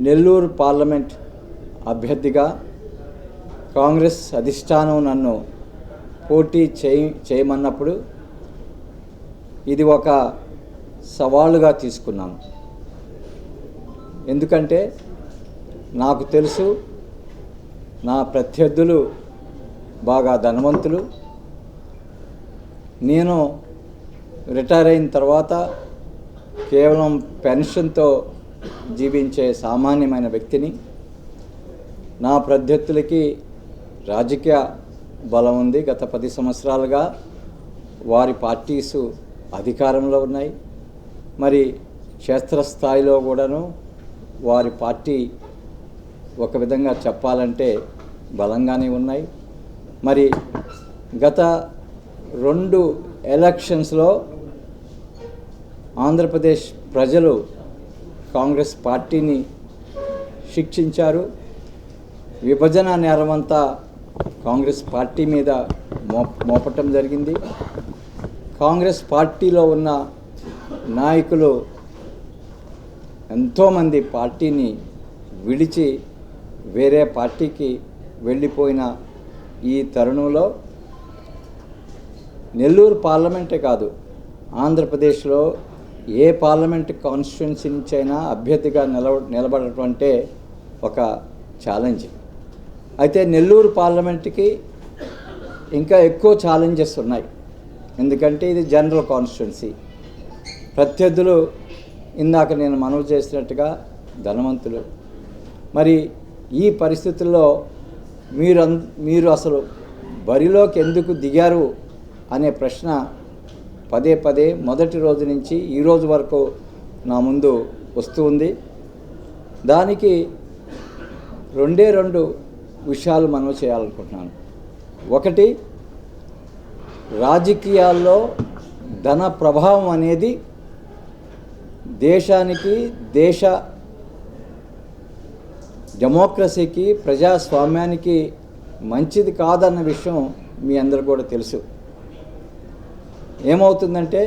Nellore parliament అభ్యర్థిగా కాంగ్రెస్ అధిష్టానం నన్ను పోటీ చేయమన్నప్పుడు ఇది ఒక సవాలుగా తీసుకున్నాను. ఎందుకంటే నాకు తెలుసు నా ప్రత్యర్థులు బాగా ధనవంతులు. నేను రిటైర్ అయిన తర్వాత కేవలం పెన్షన్తో జీవించే సామాన్యమైన వ్యక్తిని. నా ప్రత్యర్థులకి రాజకీయ బలం ఉంది. గత 10 సంవత్సరాలుగా వారి పార్టీసు అధికారంలో ఉన్నాయి. మరి క్షేత్రస్థాయిలో కూడాను వారి పార్టీ ఒక విధంగా చెప్పాలంటే బలంగానే ఉన్నాయి. మరి గత 2 ఎలక్షన్స్లో ఆంధ్రప్రదేశ్ ప్రజలు కాంగ్రెస్ పార్టీని శిక్షించారు. విభజన నేరమంతా కాంగ్రెస్ పార్టీ మీద మోపటం జరిగింది. కాంగ్రెస్ పార్టీలో ఉన్న నాయకులు ఎంతోమంది పార్టీని విడిచి వేరే పార్టీకి వెళ్ళిపోయిన ఈ తరుణంలో నెల్లూరు పార్లమెంటే కాదు, ఆంధ్రప్రదేశ్లో ఏ పార్లమెంట్ కాన్స్టిట్యున్సీ నుంచి అయినా అభ్యర్థిగా నిలబడటం అంటే ఒక ఛాలెంజ్. అయితే నెల్లూరు పార్లమెంట్కి ఇంకా ఎక్కువ ఛాలెంజెస్ ఉన్నాయి. ఎందుకంటే ఇది జనరల్ కాన్స్టిట్యున్సీ. ప్రత్యర్థులు ఇందాక నేను మనవి చేసినట్టుగా ధనవంతులు. మరి ఈ పరిస్థితుల్లో మీరు అసలు బరిలోకి ఎందుకు దిగారు అనే ప్రశ్న పదే పదే మొదటి రోజు నుంచి ఈ రోజు వరకు నా ముందు వస్తూ ఉంది. దానికి 2 విషయాలు మనం చేయాలనుకుంటున్నాను. ఒకటి, రాజకీయాల్లో ధన ప్రభావం అనేది దేశానికి, దేశ డెమోక్రసీకి, ప్రజాస్వామ్యానికి మంచిది కాదన్న విషయం మీ అందరూ కూడా తెలుసు. ఏమవుతుందంటే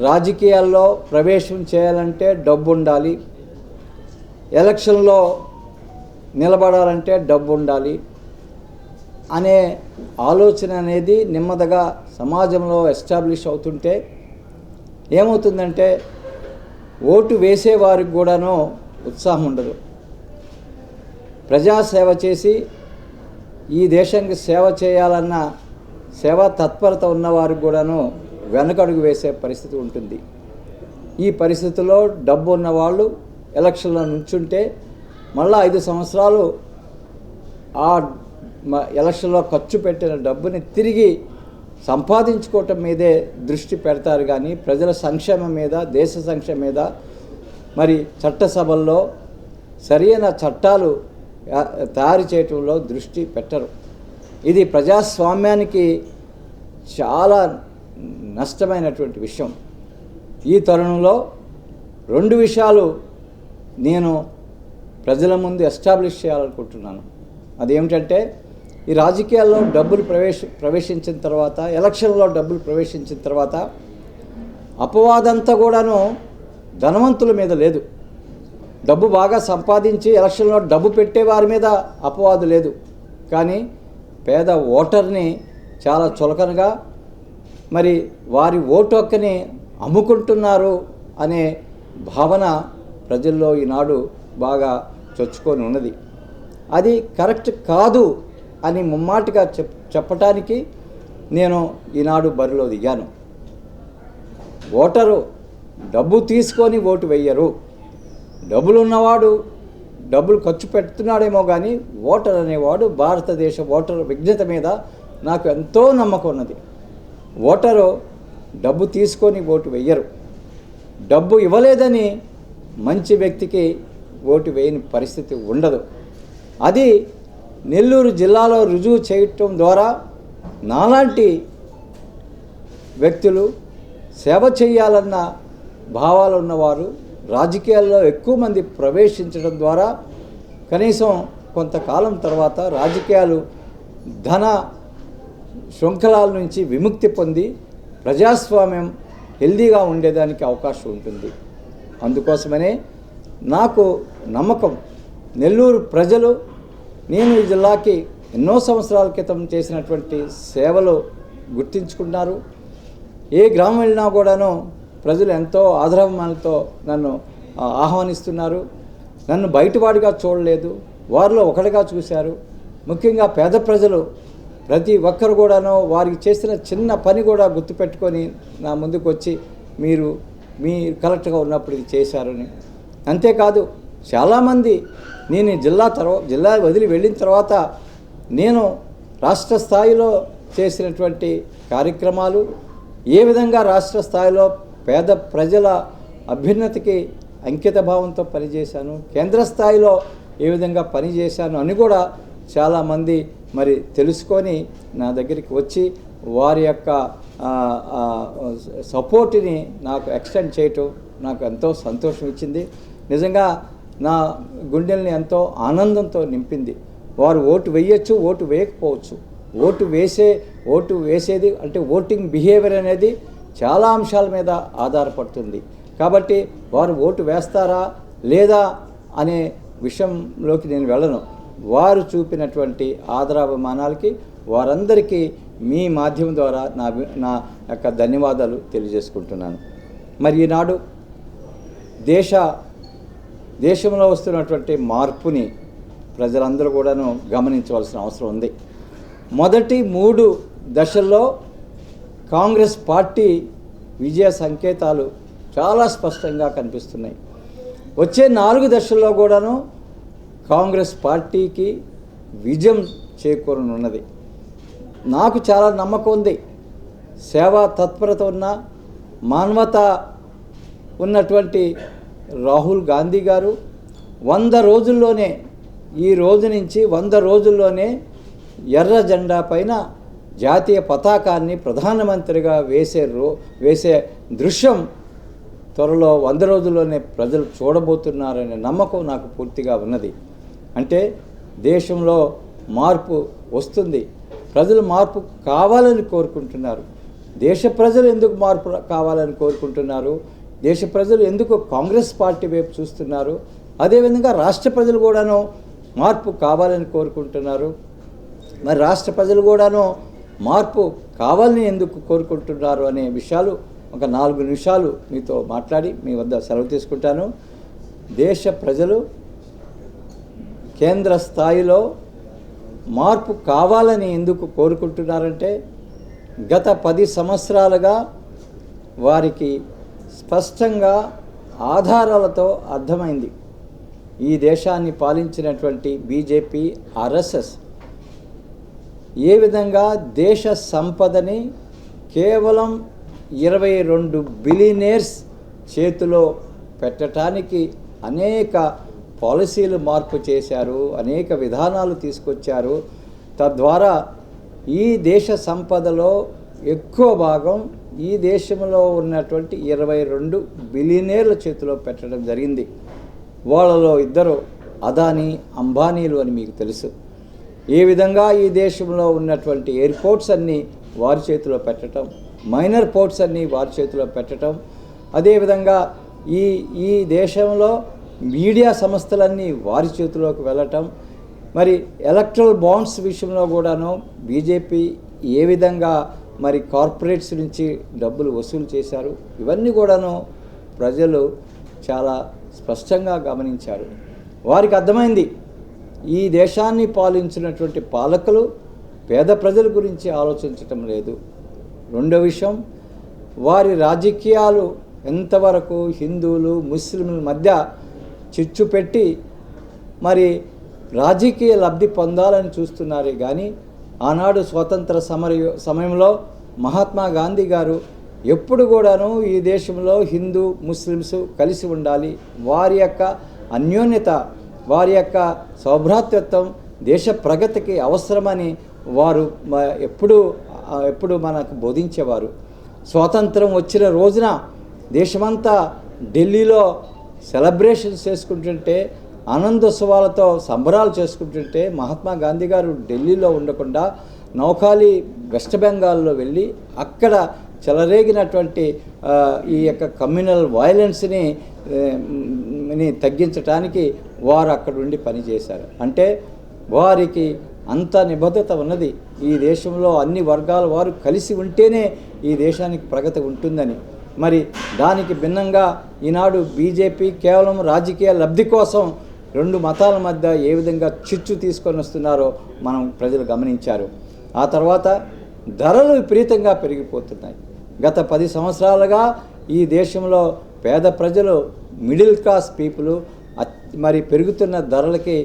రాజకీయాల్లో ప్రవేశం చేయాలంటే డబ్బు ఉండాలి, ఎలక్షన్లో నిలబడాలంటే డబ్బు ఉండాలి అనే ఆలోచన అనేది నెమ్మదిగా సమాజంలో ఎస్టాబ్లిష్ అవుతుంటే ఏమవుతుందంటే ఓటు వేసేవారికి కూడాను ఉత్సాహం ఉండదు. ప్రజాసేవ చేసి ఈ దేశానికి సేవ చేయాలన్న సేవా తత్పరత ఉన్నవారికి కూడాను వెనకడుగు వేసే పరిస్థితి ఉంటుంది. ఈ పరిస్థితుల్లో డబ్బు ఉన్నవాళ్ళు ఎలక్షన్లో నుంచుంటే మళ్ళీ 5 సంవత్సరాలు ఆ ఎలక్షన్లో ఖర్చు పెట్టిన డబ్బుని తిరిగి సంపాదించుకోవటం మీదే దృష్టి పెడతారు. కానీ ప్రజల సంక్షేమం మీద, దేశ సంక్షేమం మీద, మరి చట్టసభల్లో సరైన చట్టాలు తయారు చేయటంలో దృష్టి పెట్టరు. ఇది ప్రజాస్వామ్యానికి చాలా నష్టమైనటువంటి విషయం. ఈ తరుణంలో 2 విషయాలు నేను ప్రజల ముందు ఎస్టాబ్లిష్ చేయాలనుకుంటున్నాను. అదేమిటంటే, ఈ రాజకీయాల్లో డబ్బులు ప్రవేశించిన తర్వాత, ఎలక్షన్లో డబ్బులు ప్రవేశించిన తర్వాత అపవాదంతా కూడాను ధనవంతుల మీద లేదు. డబ్బు బాగా సంపాదించి ఎలక్షన్లో డబ్బు పెట్టే వారి మీద అపవాదు లేదు. కానీ పేద ఓటర్ని చాలా చులకనగా, మరి వారి ఓటు హక్కుని అమ్ముకుంటున్నారు అనే భావన ప్రజల్లో ఈనాడు బాగా చొచ్చుకొని ఉన్నది. అది కరెక్ట్ కాదు అని ముమ్మాటిగా చెప్పటానికి నేను ఈనాడు బరిలో దిగాను. ఓటరు డబ్బు తీసుకొని ఓటు వేయరు. డబ్బులు ఉన్నవాడు డబ్బులు ఖర్చు పెడుతున్నాడేమో కానీ ఓటర్ అనేవాడు, భారతదేశ ఓటర్ విజ్ఞత మీద నాకు ఎంతో నమ్మకం ఉన్నది. ఓటరు డబ్బు తీసుకొని ఓటు వేయరు. డబ్బు ఇవ్వలేదని మంచి వ్యక్తికి ఓటు వేయని పరిస్థితి ఉండదు. అది నెల్లూరు జిల్లాలో రుజువు చేయటం ద్వారా నాలాంటి వ్యక్తులు, సేవ చేయాలన్న భావాలు ఉన్నవారు రాజకీయాల్లో ఎక్కువ మంది ప్రవేశించడం ద్వారా కనీసం కొంతకాలం తర్వాత రాజకీయాలు ధన శృంఖలాల నుంచి విముక్తి పొంది ప్రజాస్వామ్యం హెల్దీగా ఉండేదానికి అవకాశం ఉంటుంది. అందుకోసమనే నాకు నమ్మకం. నెల్లూరు ప్రజలు నేను ఈ జిల్లాకి ఎన్నో సంవత్సరాల క్రితం చేసినటువంటి సేవలు గుర్తించుకున్నారు. ఏ గ్రామం వెళ్ళినా కూడాను ప్రజలు ఎంతో ఆదరాభిమానాలతో నన్ను ఆహ్వానిస్తున్నారు. నన్ను బయటవాడిగా చూడలేదు, వారిలో ఒకటిగా చూశారు. ముఖ్యంగా పేద ప్రజలు ప్రతి ఒక్కరు కూడాను వారికి చేసిన చిన్న పని కూడా గుర్తుపెట్టుకొని నా ముందుకు వచ్చి మీ కలెక్టర్గా ఉన్నప్పుడు ఇది చేశారని. అంతేకాదు చాలామంది నేను జిల్లా వదిలి వెళ్ళిన తర్వాత నేను రాష్ట్ర స్థాయిలో చేసినటువంటి కార్యక్రమాలు, ఏ విధంగా రాష్ట్ర స్థాయిలో పేద ప్రజల అభ్యున్నతికి అంకిత భావంతో పనిచేశాను, కేంద్ర స్థాయిలో ఏ విధంగా పనిచేశాను అని కూడా చాలామంది మరి తెలుసుకొని నా దగ్గరికి వచ్చి వారి యొక్క సపోర్ట్ని నాకు ఎక్స్టెండ్ చేయటం నాకు ఎంతో సంతోషం ఇచ్చింది. నిజంగా నా గుండెల్ని ఎంతో ఆనందంతో నింపింది. వారు ఓటు వేయచ్చు, ఓటు వేయకపోవచ్చు. ఓటు వేసేది అంటే ఓటింగ్ బిహేవియర్ అనేది చాలా అంశాల మీద ఆధారపడుతుంది. కాబట్టి వారు ఓటు వేస్తారా లేదా అనే విషయంలోకి నేను వెళ్ళను. వారు చూపినటువంటి ఆదరాభిమానాలకి వారందరికీ మీ మాధ్యమం ద్వారా నా యొక్క ధన్యవాదాలు తెలియజేసుకుంటున్నాను. మరి ఈనాడు దేశంలో వస్తున్నటువంటి మార్పుని ప్రజలందరూ కూడాను గమనించవలసిన అవసరం ఉంది. మొదటి 3 దశల్లో కాంగ్రెస్ పార్టీ విజయ సంకేతాలు చాలా స్పష్టంగా కనిపిస్తున్నాయి. వచ్చే 4 దశల్లో కూడాను కాంగ్రెస్ పార్టీకి విజయం చేకూరనున్నది. నాకు చాలా నమ్మకం ఉంది. సేవా తత్పరత ఉన్న మానవత ఉన్నటువంటి రాహుల్ గాంధీ గారు 100 రోజుల్లోనే ఈ రోజు నుంచి 100 రోజుల్లోనే ఎర్ర జెండా పైన జాతీయ పతాకాన్ని ప్రధానమంత్రిగా వేసే దృశ్యం త్వరలో 100 రోజుల్లోనే ప్రజలు చూడబోతున్నారనే నమ్మకం నాకు పూర్తిగా ఉన్నది. అంటే దేశంలో మార్పు వస్తుంది. ప్రజలు మార్పు కావాలని కోరుకుంటున్నారు. దేశ ప్రజలు ఎందుకు మార్పు కావాలని కోరుకుంటున్నారు, దేశ ప్రజలు ఎందుకు కాంగ్రెస్ పార్టీ వైపు చూస్తున్నారు, అదేవిధంగా రాష్ట్ర ప్రజలు కూడాను మార్పు కావాలని కోరుకుంటున్నారు. మరి రాష్ట్ర ప్రజలు కూడాను మార్పు కావాలని ఎందుకు కోరుకుంటున్నారు అనే విషయాలు ఒక 4 నిమిషాలు మీతో మాట్లాడి మీ వద్ద సెలవు తీసుకుంటాను. దేశ ప్రజలు కేంద్ర స్థాయిలో మార్పు కావాలని ఎందుకు కోరుకుంటున్నారంటే గత 10 సంవత్సరాలుగా వారికి స్పష్టంగా ఆధారాలతో అర్థమైంది. ఈ దేశాన్ని పాలించినటువంటి బీజేపీ, ఆర్ఎస్ఎస్ ఏ విధంగా దేశ సంపదని కేవలం 22 బిలియనీర్స్ చేతిలో పెట్టడానికి అనేక పాలసీలు మార్పు చేశారు, అనేక విధానాలు తీసుకొచ్చారు. తద్వారా ఈ దేశ సంపదలో ఎక్కువ భాగం ఈ దేశంలో ఉన్నటువంటి 22 బిలియనీర్ల చేతిలో పెట్టడం జరిగింది. వాళ్ళలో ఇద్దరు అదానీ, అంబానీలు అని మీకు తెలుసు. ఏ విధంగా ఈ దేశంలో ఉన్నటువంటి ఎయిర్పోర్ట్స్ అన్నీ వారి చేతిలో పెట్టడం, మైనర్ పోర్ట్స్ అన్నీ వారి చేతిలో పెట్టడం, అదేవిధంగా ఈ దేశంలో మీడియా సంస్థలన్నీ వారి చేతిలోకి వెళ్ళటం, మరి ఎలక్ట్రల్ బాండ్స్ విషయంలో కూడాను బీజేపీ ఏ విధంగా మరి కార్పొరేట్స్ నుంచి డబ్బులు వసూలు చేశారు, ఇవన్నీ కూడాను ప్రజలు చాలా స్పష్టంగా గమనించారు. వారికి అర్థమైంది ఈ దేశాన్ని పాలించినటువంటి పాలకులు పేద ప్రజల గురించి ఆలోచించటం లేదు. రెండో విషయం, వారి రాజకీయాలు ఎంతవరకు హిందువులు ముస్లింల మధ్య చిచ్చు పెట్టి మరి రాజకీయ లబ్ధి పొందాలని చూస్తున్నారే కానీ ఆనాడు స్వాతంత్ర సమయంలో మహాత్మా గాంధీ గారు ఎప్పుడు కూడాను ఈ దేశంలో హిందూ ముస్లిమ్స్ కలిసి ఉండాలి, వారి యొక్క అన్యోన్యత, వారి యొక్క సౌభ్రాతృత్వం దేశ ప్రగతికి అవసరమని వారు ఎప్పుడు మనకు బోధించేవారు. స్వాతంత్రం వచ్చిన రోజున దేశమంతా ఢిల్లీలో సెలబ్రేషన్స్ చేసుకుంటుంటే, ఆనందోత్సవాలతో సంబరాలు చేసుకుంటుంటే మహాత్మా గాంధీ గారు ఢిల్లీలో ఉండకుండా నౌఖాళీ వెస్ట్ బెంగాల్లో వెళ్ళి అక్కడ చెలరేగినటువంటి ఈ యొక్క కమ్యూనల్ వైలెన్స్ని ని తగ్గించడానికి వారు అక్కడ ఉండి పనిచేశారు. అంటే వారికి అంత నిబద్ధత ఉన్నది. ఈ దేశంలో అన్ని వర్గాల వారు కలిసి ఉంటేనే ఈ దేశానికి ప్రగతి ఉంటుందని. మరి దానికి భిన్నంగా ఈనాడు బీజేపీ కేవలం రాజకీయ లబ్ధి కోసం రెండు మతాల మధ్య ఏ విధంగా చిచ్చు తీసుకొని వస్తున్నారో మనం ప్రజలు గమనించారు. ఆ తర్వాత ధరలు విపరీతంగా పెరిగిపోతున్నాయి. గత 10 సంవత్సరాలుగా ఈ దేశంలో పేద ప్రజలు, మిడిల్ క్లాస్ పీపుల్ మరి పెరుగుతున్న ధరలకి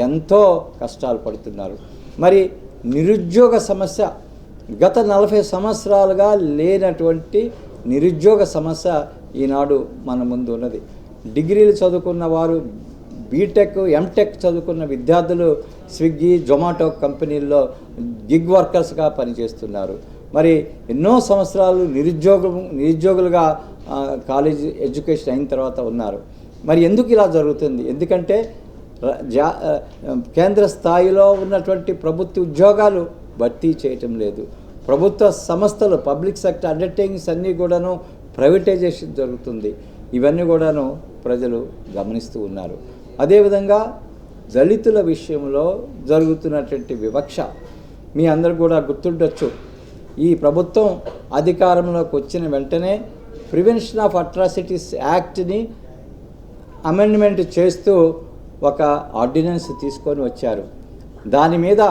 ఎంతో కష్టాలు పడుతున్నారు. మరి నిరుద్యోగ సమస్య గత 40 సంవత్సరాలుగా లేనటువంటి నిరుద్యోగ సమస్య ఈనాడు మన ముందు ఉన్నది. డిగ్రీలు చదువుకున్న వారు, బీటెక్ ఎంటెక్ చదువుకున్న విద్యార్థులు స్విగ్గీ, జొమాటో కంపెనీల్లో గిగ్ వర్కర్స్గా పనిచేస్తున్నారు. మరి ఎన్నో సంవత్సరాలు నిరుద్యోగులుగా కాలేజ్ ఎడ్యుకేషన్ అయిన తర్వాత ఉన్నారు. మరి ఎందుకు ఇలా జరుగుతుంది? ఎందుకంటే కేంద్ర స్థాయిలో ఉన్నటువంటి ప్రభుత్వ ఉద్యోగాలు భర్తీ చేయటం లేదు. ప్రభుత్వ సంస్థలు, పబ్లిక్ సెక్టర్ అండర్టేకింగ్స్ అన్నీ కూడాను ప్రైవేటైజేషన్ జరుగుతుంది. ఇవన్నీ కూడాను ప్రజలు గమనిస్తూ ఉన్నారు. అదేవిధంగా దళితుల విషయంలో జరుగుతున్నటువంటి వివక్ష మీ అందరు కూడా గుర్తుండొచ్చు. ఈ ప్రభుత్వం అధికారంలోకి వచ్చిన వెంటనే ప్రివెన్షన్ ఆఫ్ అట్రాసిటీస్ యాక్ట్ని అమెండ్మెంట్ చేస్తూ ఒక ఆర్డినెన్స్ తీసుకొని వచ్చారు. దాని మీద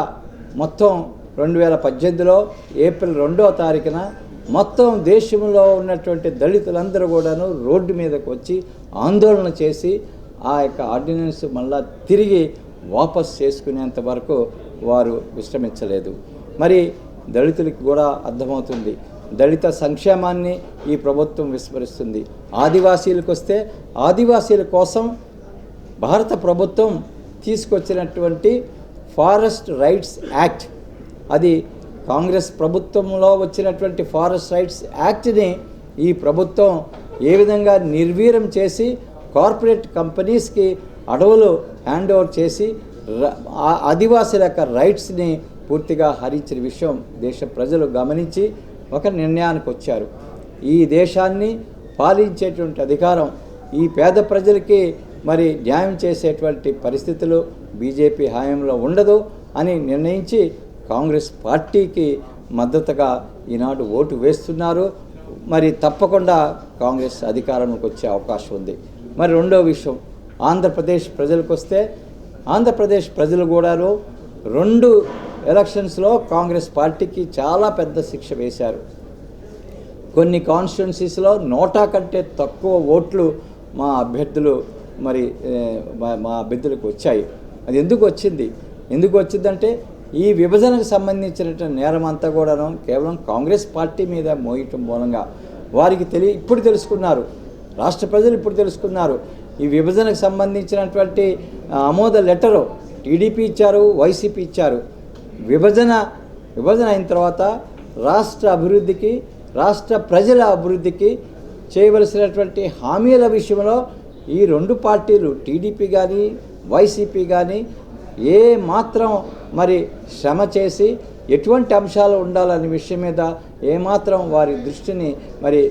మొత్తం 2018లో ఏప్రిల్ 2వ తారీఖున మొత్తం దేశంలో ఉన్నటువంటి దళితులందరూ కూడాను రోడ్డు మీదకు వచ్చి ఆందోళన చేసి ఆ యొక్క ఆర్డినెన్స్ మళ్ళా తిరిగి వాపస్ చేసుకునేంత వరకు వారు విశ్రమించలేదు. మరి దళితులకి కూడా అర్థమవుతుంది, దళిత సంక్షేమాన్ని ఈ ప్రభుత్వం విస్మరిస్తుంది. ఆదివాసీలకు వస్తే ఆదివాసీల కోసం భారత ప్రభుత్వం తీసుకొచ్చినటువంటి ఫారెస్ట్ రైట్స్ యాక్ట్, అది కాంగ్రెస్ ప్రభుత్వంలో వచ్చినటువంటి ఫారెస్ట్ రైట్స్ యాక్ట్ని ఈ ప్రభుత్వం ఏ విధంగా నిర్వీర్యం చేసి కార్పొరేట్ కంపెనీస్కి అడవులు హ్యాండ్ ఓవర్ చేసి ఆదివాసీల యొక్క రైట్స్ని పూర్తిగా హరించిన విషయం దేశ ప్రజలు గమనించి ఒక నిర్ణయానికి వచ్చారు. ఈ దేశాన్ని పాలించేటువంటి అధికారం ఈ పేద ప్రజలకి మరి న్యాయం చేసేటువంటి పరిస్థితులు బీజేపీ హయాంలో ఉండదు అని నిర్ణయించి కాంగ్రెస్ పార్టీకి మద్దతుగా ఈనాడు ఓటు వేస్తున్నారు. మరి తప్పకుండా కాంగ్రెస్ అధికారంలోకి వచ్చే అవకాశం ఉంది. మరి రెండో విషయం, ఆంధ్రప్రదేశ్ ప్రజలకు వస్తే ఆంధ్రప్రదేశ్ ప్రజలు కూడాను 2 ఎలక్షన్స్లో కాంగ్రెస్ పార్టీకి చాలా పెద్ద శిక్ష వేశారు. కొన్ని కాన్స్టిట్యున్సీస్లో 100 కంటే తక్కువ ఓట్లు మా అభ్యర్థులు మా అభ్యర్థులకు వచ్చాయి. అది ఎందుకు వచ్చిందంటే ఈ విభజనకు సంబంధించినటువంటి నేరం అంతా కూడాను కేవలం కాంగ్రెస్ పార్టీ మీద మోయటం మూలంగా వారికి ఇప్పుడు తెలుసుకున్నారు, రాష్ట్ర ప్రజలు ఇప్పుడు తెలుసుకున్నారు. ఈ విభజనకు సంబంధించినటువంటి ఆమోద లెటరు టీడీపీ ఇచ్చారు, వైసీపీ ఇచ్చారు. విభజన అయిన తర్వాత రాష్ట్ర అభివృద్ధికి, రాష్ట్ర ప్రజల అభివృద్ధికి చేయవలసినటువంటి హామీల విషయంలో ఈ 2 పార్టీలు టీడీపీ కానీ వైసీపీ కానీ ఏ మాత్రం మరి శ్రమ చేసి ఎటువంటి అంశాలు ఉండాలనే విషయం మీద ఏమాత్రం వారి దృష్టిని మరి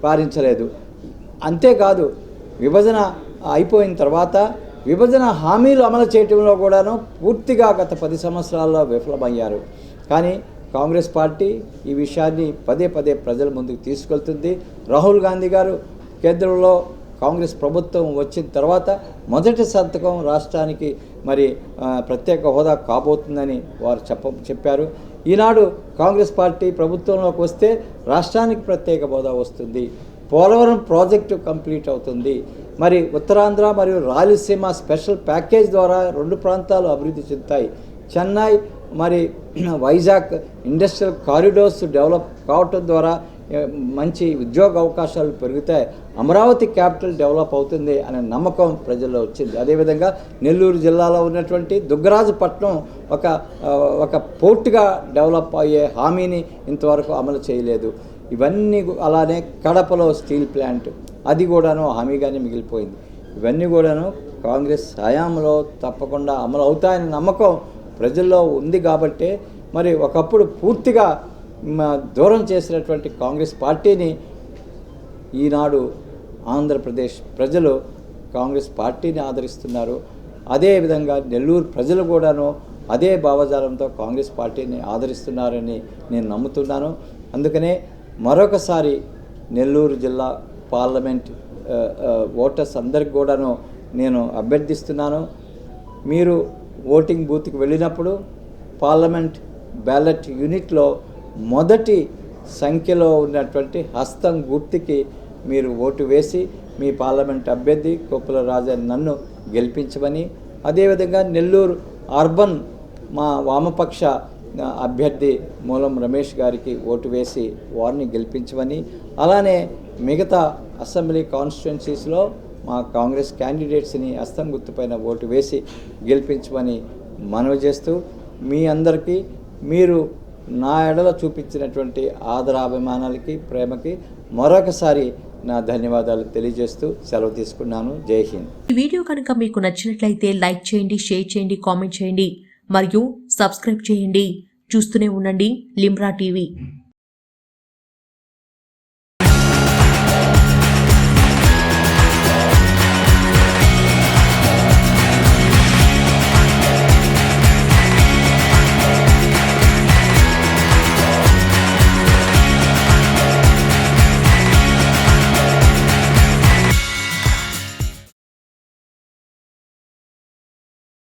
పారించలేదు. అంతేకాదు విభజన అయిపోయిన తర్వాత విభజన హామీలు అమలు చేయడంలో కూడాను పూర్తిగా గత 10 సంవత్సరాల్లో విఫలమయ్యారు. కానీ కాంగ్రెస్ పార్టీ ఈ విషయాన్ని పదే ప్రజల ముందుకు తీసుకెళ్తుంది. రాహుల్ గాంధీ గారు కేంద్రంలో కాంగ్రెస్ ప్రభుత్వం వచ్చిన తర్వాత మొదటి సంతకం రాష్ట్రానికి మరి ప్రత్యేక హోదా కాబోతుందని వారు చెప్పారు. ఈనాడు కాంగ్రెస్ పార్టీ ప్రభుత్వంలోకి వస్తే రాష్ట్రానికి ప్రత్యేక హోదా వస్తుంది. పోలవరం ప్రాజెక్టు కంప్లీట్ అవుతుంది. మరి ఉత్తరాంధ్ర మరియు రాయలసీమ స్పెషల్ ప్యాకేజ్ ద్వారా 2 ప్రాంతాలు అభివృద్ధి చెందుతాయి. చెన్నై మరి వైజాగ్ ఇండస్ట్రియల్ కారిడోర్స్ డెవలప్ కావటం ద్వారా మంచి ఉద్యోగ అవకాశాలు పెరుగుతాయి. అమరావతి క్యాపిటల్ డెవలప్ అవుతుంది అనే నమ్మకం ప్రజల్లో వచ్చింది. అదేవిధంగా నెల్లూరు జిల్లాలో ఉన్నటువంటి దుగ్గరాజుపట్నం ఒక పోర్టుగా డెవలప్ అయ్యే హామీని ఇంతవరకు అమలు చేయలేదు. ఇవన్నీ అలానే కడపలో స్టీల్ ప్లాంట్, అది కూడాను హామీగానే మిగిలిపోయింది. ఇవన్నీ కూడాను కాంగ్రెస్ హయాంలో తప్పకుండా అమలు అవుతాయనే నమ్మకం ప్రజల్లో ఉంది. కాబట్టి మరి ఒకప్పుడు పూర్తిగా దూరం చేసినటువంటి కాంగ్రెస్ పార్టీని ఈనాడు ఆంధ్రప్రదేశ్ ప్రజలు కాంగ్రెస్ పార్టీని ఆదరిస్తున్నారు. అదేవిధంగా నెల్లూరు ప్రజలు కూడాను అదే భావజాలంతో కాంగ్రెస్ పార్టీని ఆదరిస్తున్నారని నేను నమ్ముతున్నాను. అందుకనే మరొకసారి నెల్లూరు జిల్లా పార్లమెంట్ ఓటర్స్ అందరికి కూడాను నేను అభ్యర్థిస్తున్నాను. మీరు ఓటింగ్ బూత్కి వెళ్ళినప్పుడు పార్లమెంట్ బ్యాలెట్ యూనిట్లో మొదటి సంఖ్యలో ఉన్నటువంటి హస్తం గుర్తుకి మీరు ఓటు వేసి మీ పార్లమెంట్ అభ్యర్థి కొప్పుల రాజాని నన్ను గెలిపించమని, అదేవిధంగా నెల్లూరు అర్బన్ మా వామపక్ష అభ్యర్థి మూలం రమేష్ గారికి ఓటు వేసి వారిని గెలిపించమని, అలానే మిగతా అసెంబ్లీ కాన్స్టిట్యున్సీస్లో మా కాంగ్రెస్ క్యాండిడేట్స్ని హస్తం గుర్తుపైన ఓటు వేసి గెలిపించమని మనవి చేస్తూ, మీ అందరికీ మీరు నా ఎడల చూపించినటువంటి ఆదరాభిమానాలకి ప్రేమకి మరొకసారి నా ధన్యవాదాలు తెలియజేస్తూ సెలవు తీసుకున్నాను. జై హింద్. ఈ వీడియో కనుక మీకు నచ్చినట్లయితే లైక్ చేయండి, షేర్ చేయండి, కామెంట్ చేయండి మరియు సబ్స్క్రైబ్ చేయండి. చూస్తూనే ఉండండి లిమ్రా టీవీ.